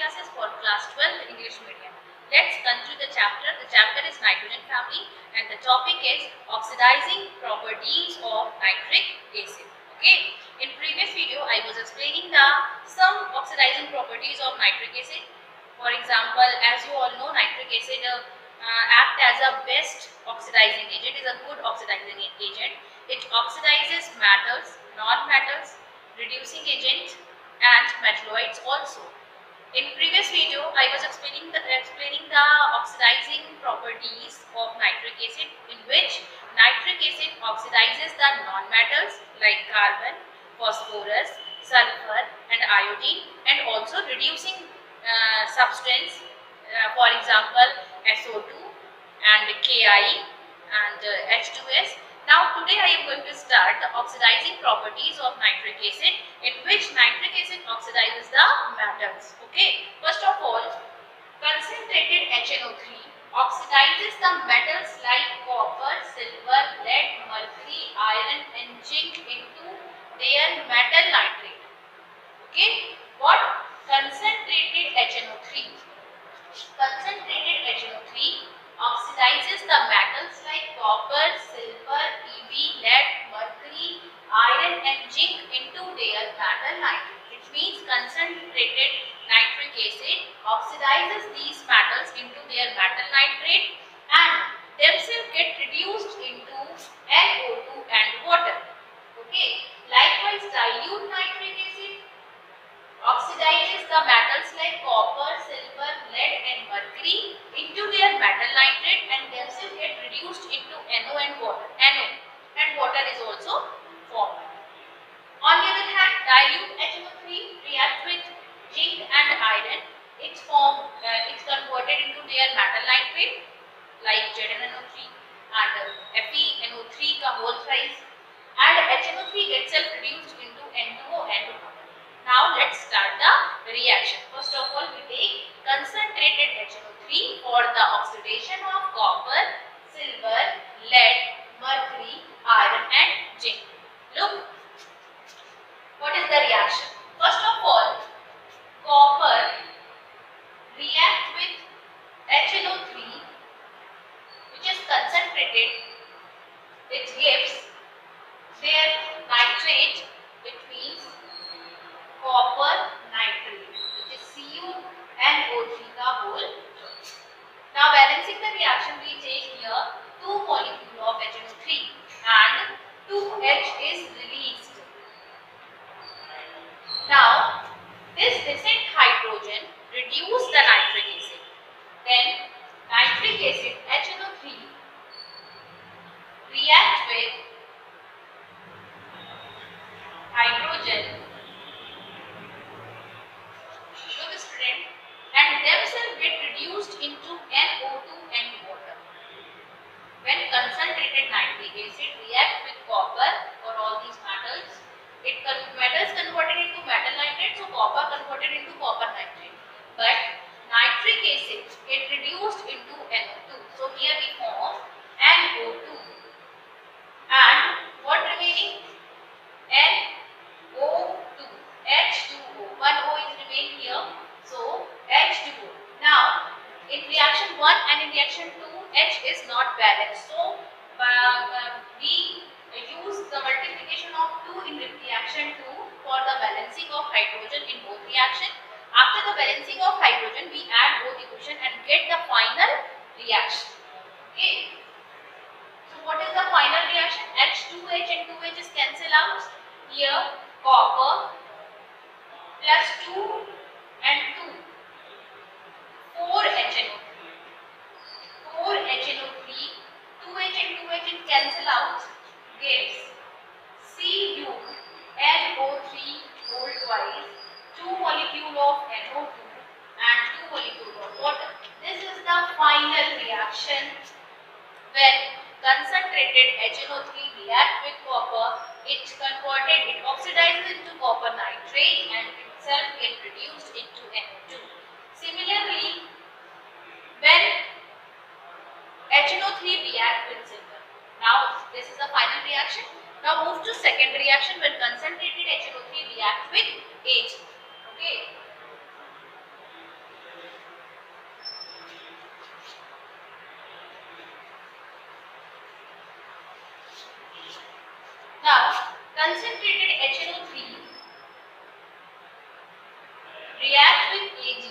classes for class 12 English medium. Let's continue the chapter. The chapter is nitrogen family and the topic is oxidizing properties of nitric acid. Okay. In previous video, I was explaining some oxidizing properties of nitric acid. For example, as you all know, nitric acid act as a best oxidizing agent, is a good oxidizing agent. It oxidizes metals, non-metals, reducing agent and metalloids also. In previous video, I was explaining the oxidizing properties of nitric acid, in which nitric acid oxidizes the non-metals like carbon, phosphorus, sulfur and iodine, and also reducing substance, for example SO2 and Ki and H2S. Now today I am going to start the oxidizing properties of nitric acid, in which nitric acid oxidizes the metals. Okay, first of all, concentrated HNO3 oxidizes the metals like copper, silver, lead, mercury, iron and zinc into their metal nitrate. Okay, what? Concentrated HNO3. Concentrated HNO3 oxidizes the metals like copper, silver, Eb, lead, mercury, iron and zinc into their metal nitrate. Which means concentrated nitric acid oxidizes these metals into their metal nitrate and themselves get reduced into NO2 and water. Okay. Likewise, dilute nitric acid oxidizes the metals like copper, silver, lead and mercury into their metal nitrate and themselves get reduced into NO and water. NO and water is also formed. On the other hand, dilute HNO3 react with zinc and iron. It's converted into their metal nitrate like ZnNO3 and FeNO3 ka whole size, and HNO3 itself reduced into N2O and water. Now let's start the reaction. First of all, we take concentrated HNO3 for the oxidation of copper, silver, lead, mercury, iron and zinc. Look, what is the reaction? First of all, copper react with HNO3, which is concentrated. It gives their nitrate, which means copper nitrate, which is CuNO3 ka whole. Now balancing the reaction, we take here 2 molecules of HNO3 and 2H is released. Now this decent hydrogen reduce the nitric acid. Then nitric acid HNO3 react with hydrogen and themselves get reduced into NO2 and water. When concentrated nitric acid react with copper or all these metals, metals converted into metal nitrate, so copper converted into copper nitrate. But nitric acid get reduced into NO2. So here we form NO2 and what remaining? NO2, H2O. One O is remain here. So H2O. Now in reaction 1 and in reaction 2, H is not balanced. So we use the multiplication of 2 in reaction 2 for the balancing of hydrogen in both reaction. After the balancing of hydrogen, we add both equation and get the final reaction. Okay. So what is the final reaction? H2H and 2H is cancel out. Here copper plus 2 and 2, 4HNO3, 4HNO3, 2H and 2H is cancel out, gives CuNO3 whole twice, 2 molecule of NO2 and 2 molecule of water. This is the final reaction when concentrated HNO3 react with copper. It oxidizes into copper nitrate and itself get reduced into NO2. Similarly, when HNO3 react with silver. Now this is the final reaction. Now move to second reaction when concentrated HNO3 react with Ag. Okay. react with Ag,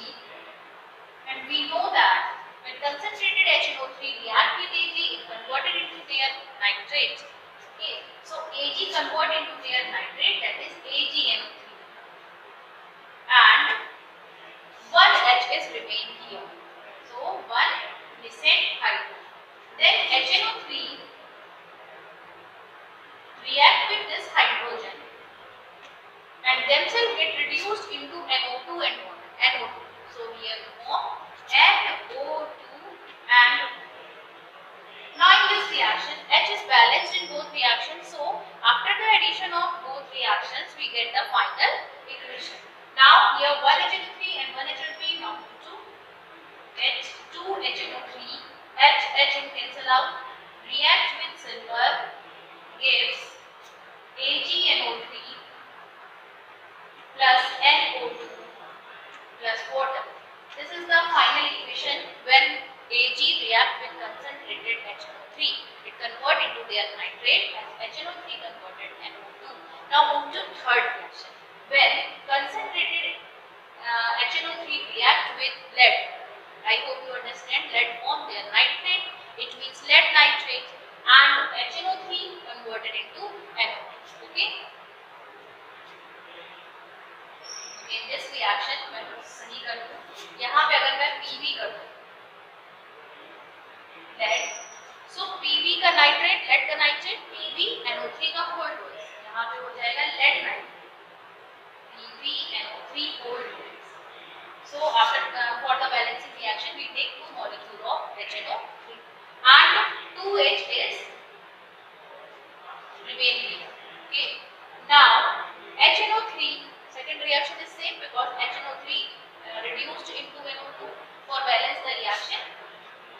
and we know that when concentrated HNO3 react with Ag, it converted into their nitrate. Okay, so Ag convert into their nitrate, that is AgNO3, and one H is remain here. So one missing hydrogen. Then HNO3 react with this hydrogen and themselves get reduced into NO2 and water. NO2. So here form NO2 and now in this reaction H is balanced in both reactions. So after the addition of both reactions we get the final equation. Now here 1 HNO3 and 1 HNO3 now to H2 HNO3, H cancel out, reacts with silver, gives AgNO3 plus NO2 plus water. This is the final equation when Ag react with concentrated HNO3. It convert into their nitrate as HNO3 converted NO2. Now move to third reaction. When concentrated HNO3 react with lead. I hope you understand, lead form their nitrate. It means lead nitrate and HNO3 converted into NO2. Okay. In this reaction मैं सही कर दूं, यहाँ पे अगर मैं PV कर दूं, lead, so PV का नाइट्रेट, lead का नाइट्रेट, PV NO3 का whole dose, यहाँ पे हो जाएगा lead nitrate, PV NO3 whole dose. So after for the balancing reaction we take two molecules of HNO3 and 2H is remain here. Okay. Now HNO3 second reaction is same because HNO3 reduced into NO2. For balance the reaction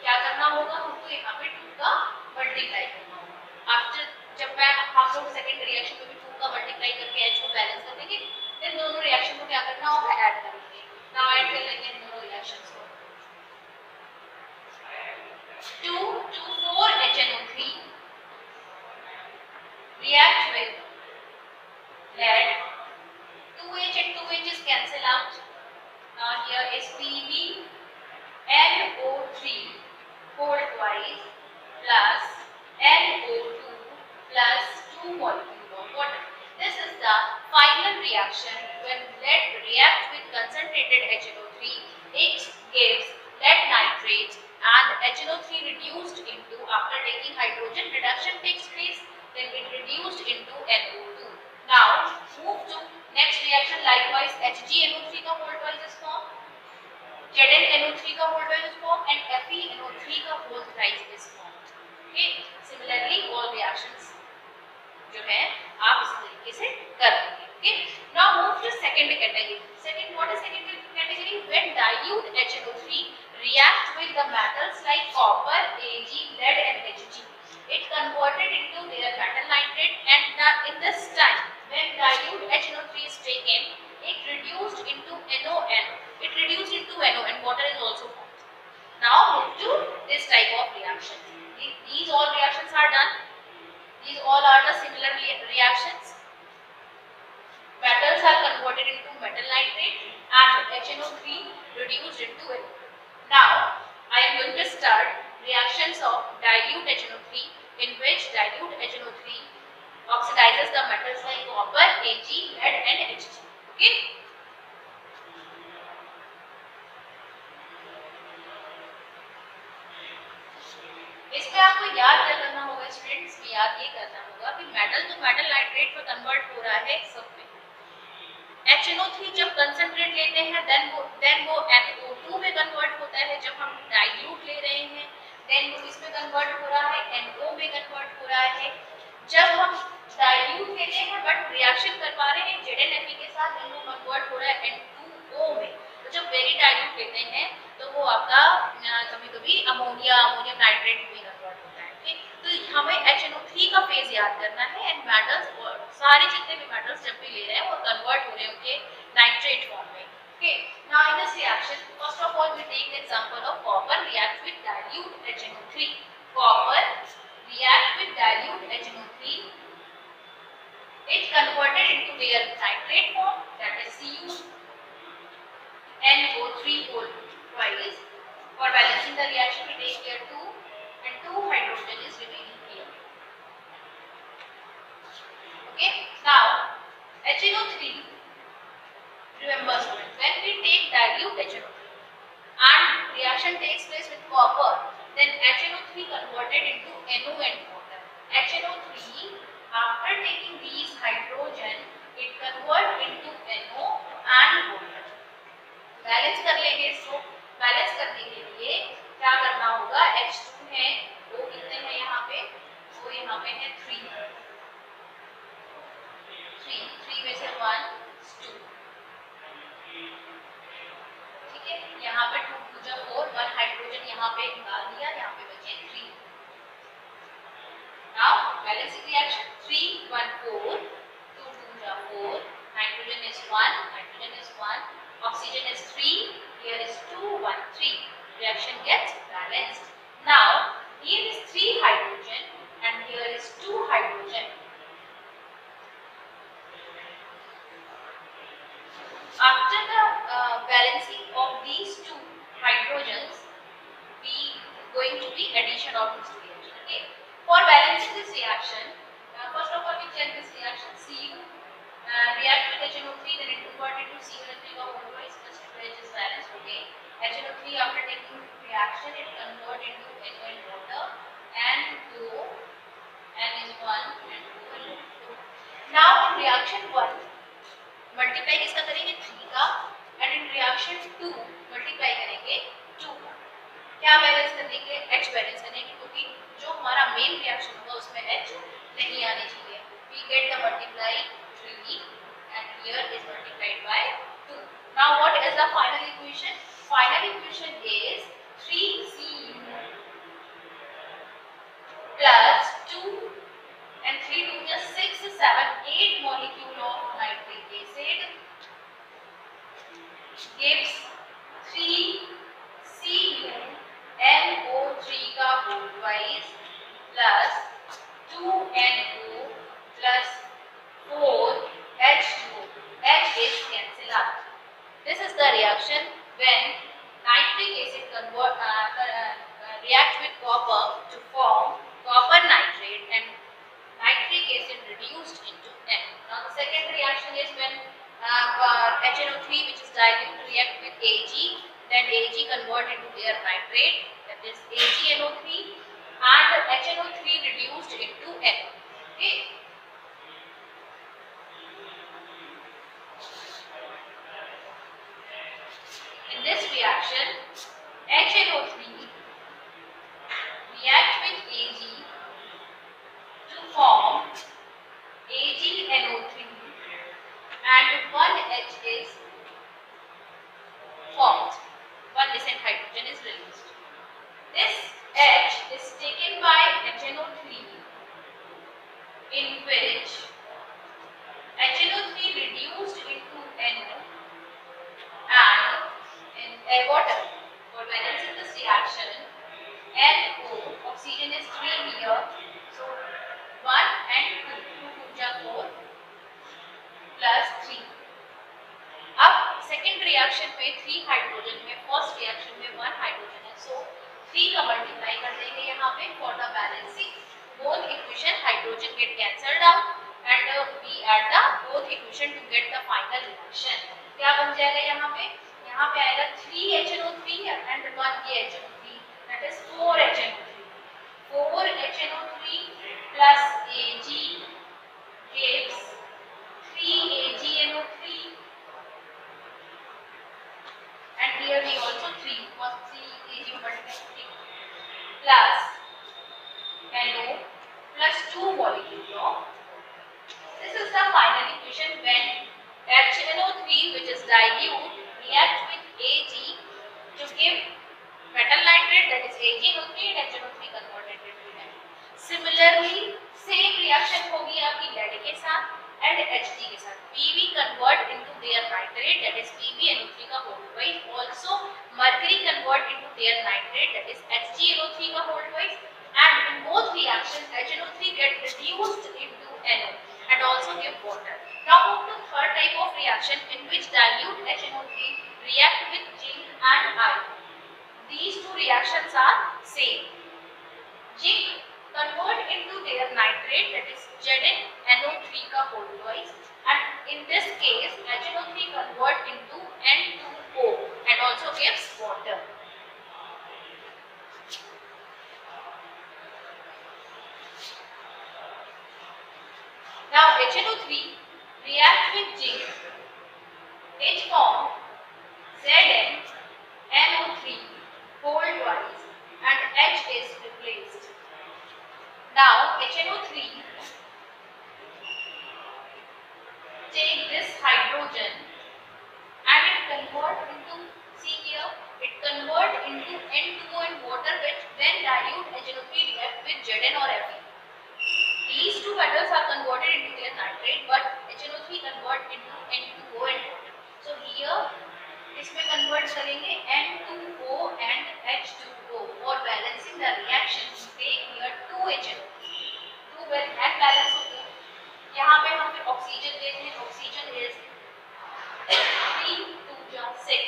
क्या करना होगा, हमको यहाँ पे 2 का multiply करना होगा. After जब मैं हम लोग सेकंड रिएक्शन में भी 2 का मल्टीप्लाई करके H को बैलेंस कर देंगे, देन दोनों रिएक्शन को क्या करना होगा, ऐड कर देंगे. नाउ ऐड कर लेंगे दोनों रिएक्शंस को. 2 to 4 HNO3 react with lead. 2H and 2H is cancel out. Now here is PV NO3 whole twice plus NO2 plus 2 molecules of water. This is the final reaction when lead reacts with concentrated HNO3. It gives lead nitrate and HNO3 reduced into, after taking hydrogen reduction takes place, then it reduced into NO2. Now move to next reaction. Likewise HgNO3 का whole twice is formed, ZnNO3 का whole twice is formed and FeNO3 का whole thrice is formed. Okay. Similarly all reactions जो है आप इस तरीके से कर लेंगे. Okay. Now move to second category. Second, what is second category? When dilute HNO3 react with the metals like copper, Ag, lead and Hg. It converted into their metal nitrate and in this time when dilute HNO3 is taken, it reduced into NON. It reduced into NO and water is also formed. Now move to this type of reaction. These all reactions are done. These all are the similar reactions. Metals are converted into metal nitrate and HNO3 reduced into NO. Now I am going to start reactions of dilute HNO3, in which dilute HNO3 oxidizes the metals like copper, Ag, lead and Hg. Okay. इसमें आपको याद क्या करना होगा students, याद ये करना होगा कि मेटल तो मेटल नाइट्रेट में कन्वर्ट हो रहा है सब में. HNO3 जब कंसंट्रेट लेते हैं देन वो NO2 में कन्वर्ट होता है. जब हम डाइल्यूट ले रहे हैं देन वो इसमें कन्वर्ट हो रहा है, NO में कन्वर्ट हो रहा है. जब हम डाइल्यूट लेते हैं बट रिएक्शन कर पा रहे हैं ZnFe के साथ, देन वो कन्वर्ट हो रहा है N2O में. तो जब वेरी डाइल्यूट लेते हैं तो वो आपका कभी-कभी अमोनियम नाइट्रेट में कन्वर्ट होता है. ठीक, तो हमें HNO3 का फेज याद करना है एंड मेटल्स और सारे जितने भी मेटल्स जब भी ले रहे हैं वो कन्वर्ट हो रहे हैं उनके नाइट्रेट फॉर्म में. Okay, now in this reaction, first of all we take the example of copper react with dilute HNO3. Copper react with dilute HNO3. It converted into their nitrate form, that is Cu. NO3 whole twice. For balancing the reaction, we take here 2 and 2 hydrogen is remaining here. Okay. Now HNO3. Remember students, when we take dilute HNO3 and reaction takes place with copper, then HNO3 converted into NO and water. HNO3 after taking these hydrogen, it convert into NO and water. Balance कर लेंगे इसको. Balance करने के लिए क्या करना होगा? H2 है, वो कितने हैं यहाँ पे? वो यहाँ पे है 3 में से 1 2. ठीक है, यहाँ पे 2 2 जा 4, 1 हाइड्रोजन यहाँ पे निकाल दिया, यहाँ पे बचे 3. Now balancing reaction 3 1 4, 2 2 जा 4, nitrogen is 1, oxygen is 3, here is 2 1 3. Reaction gets balanced. Now here is 3 hydrogen and here is 2 hydrogen. After the balancing of these 2 hydrogens, we going to be addition of this reaction. Okay. For balancing this reaction, first of all we check this reaction. Cu react with HNO3, then it converted to CO3 of always first H is balanced. Okay. HNO3 after taking reaction, it convert into NO and water, and O, N is 1 and O and 2. Now in reaction 1, multiply किसका करेंगे 3 का, and in reaction 2 multiply करेंगे 2 का. क्या balance करने के लिए? H balance करने के, क्योंकि जो हमारा मेन रिएक्शन होगा उसमें H नहीं आने चाहिए. We get the multiply 3 and here is multiplied by 2. Now what is the final equation? Final equation is 3Cu plus 2 and 3 2 just 6 7 8 molecule of nitric acid gives 3CuNO3 का whole twice plus 2NO plus 4H2O. H is cancel out. This is the reaction when nitric acid react with copper to form copper nitrate and nitric acid reduced into N. Now the second reaction is when HNO3 which is dilute react with Ag, then Ag convert into their nitrate, that is AgNO3, and HNO3 reduced into N. Okay. In this reaction, HNO3 react with Ag to form AgNO3 and 1H is formed. 1 decent hydrogen is released. This H is taken by HNO3 in which HNO3 reduced into NO and in water. For balancing this reaction, NO, oxygen is 3 here, so 1 and 2, 2 2 4 plus 3. अब second reaction में 3 hydrogen में, first reaction में 1 hydrogen है, सो 3 का multiply कर देंगे यहाँ पे for the balancing. Both equation hydrogen get cancelled out and we add the both equation to get the final reaction. क्या बन जाएगा यहाँ पे? यहाँ पे आएगा 3HNO3 and 1HNO3, that is 4HNO3. 4HNO3 plus Ag gives 3AgNO3, and here we also 3 was 3 Ag multiplied 3 plus NO plus 2 molecule of. This is the final equation when HNO3 which is dilute react with Ag to give metal nitrate, that is AgNO3, and HNO3 converted into N. Similarly same reaction होगी आपकी lead के साथ and Hg के साथ. Pb convert into their nitrate, that is PbNO3 का whole twice. Also mercury convert into their nitrate, that is HgNO3 का whole twice. And in both reactions HNO3 get reduced into NO and also give water. Now move to third type of reaction in which dilute HNO3 react reactions are same. Zinc convert into their nitrate, that is ZnNO3 का whole twice, and in this case HNO3 convert into N2O and also gives water. Now HNO3 react with zinc, H form ZnNO3 whole twice and H is replaced. Now HNO3 take this hydrogen and it convert into, see here, it convert into N2O and water, which when dilute HNO3 react with Zn or Fe. These two metals are converted into their nitrate, but HNO3 convert into N2O and water. So here इसमें convert करेंगे N2O and H2O. For balancing the reaction, we take here 2 HNO3. 2 and balance हो गया. यहाँ पे हम फिर oxygen देते हैं. ऑक्सीजन is 3 2 6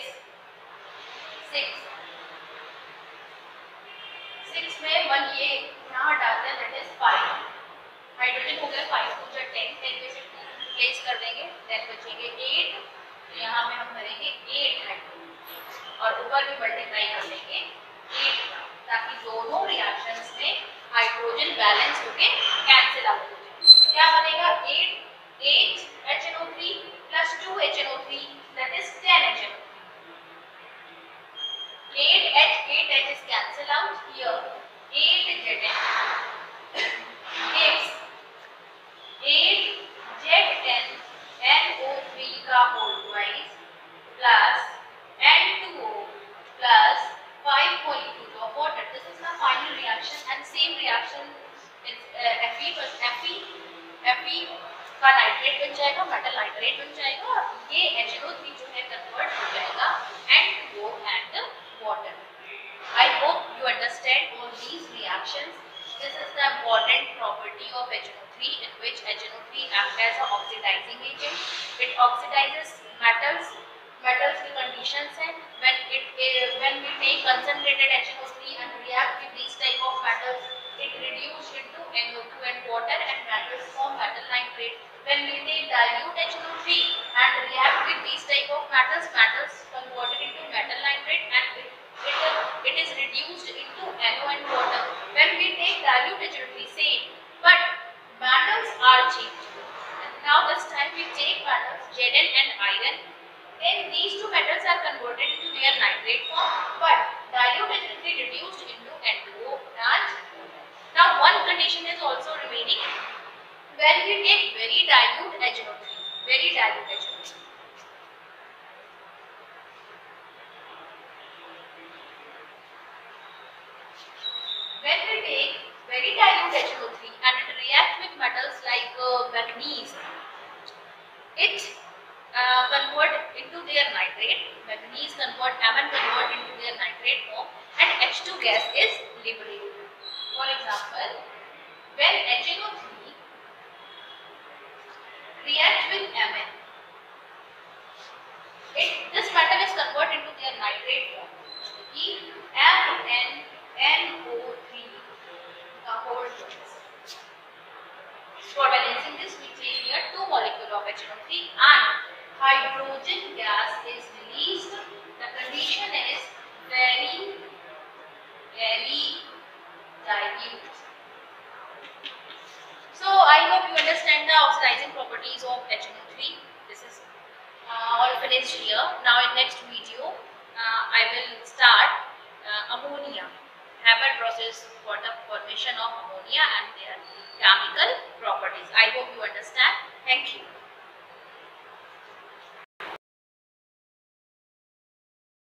6 में 1 ये यहाँ डालते हैं, that is 5. हाइड्रोजन हो गया 5 2 10 10 में से 2 रिप्लेस कर देंगे, देन बचेंगे 8. तो यहाँ में हम करेंगे 8 हाइड्रोजन और ऊपर भी मल्टीप्लाई कर लेंगे 8 ताकि दोनों रिएक्शंस में हाइड्रोजन बैलेंस होके कैंसिल आउट हो जाए. क्या बनेगा 8 HNO3 plus 2 HNO3, that is 10 HNO3. 8H is cancel out here. 8 Zn gives 8 ZnNO3 का whole twice plus N2O plus 5 molecules of water. This is the final reaction and same reaction is Fe का nitrate बन जाएगा, metal nitrate बन जाएगा और ये HNO3 जो है कन्वर्ट हो जाएगा N2O and water. I hope you understand all these reactions. This is the important property of HNO3, in which HNO3 acts as an oxidizing agent. It oxidizes metals. Metals की conditions है when we take concentrated HNO3 and react with these type of metals, it reduces into NO2 and water and metals form metal nitrate. When we take dilute HNO3 and react with these type of metals, metals converted into metal nitrate and it is reduced into NO and water. When we take dilute HNO3, same, but metals are changed. And now this time we take metals Zn and iron. Then these two metals are converted into their nitrate form, but dilute HNO3 reduced into N2O and water. Now one condition is also remaining. When we take very dilute HNO3, when we take very dilute HNO3 and it reacts with metals like manganese, it convert into their nitrate. Manganese convert, Mn convert into their nitrate form and H2 gas is liberated. For example, when HNO3 reacts with Mn, this metal is converted into their nitrate form. MnNO3 the whole twice. For balancing this, we take here 2 molecules of HNO3 and hydrogen gas is released. The condition is very dilute. So I hope you understand the oxidizing properties of HNO3. This is all finished here. Now in next video, I will start ammonia, Haber process for the formation of ammonia and their chemical properties. I hope you understand. Thank you.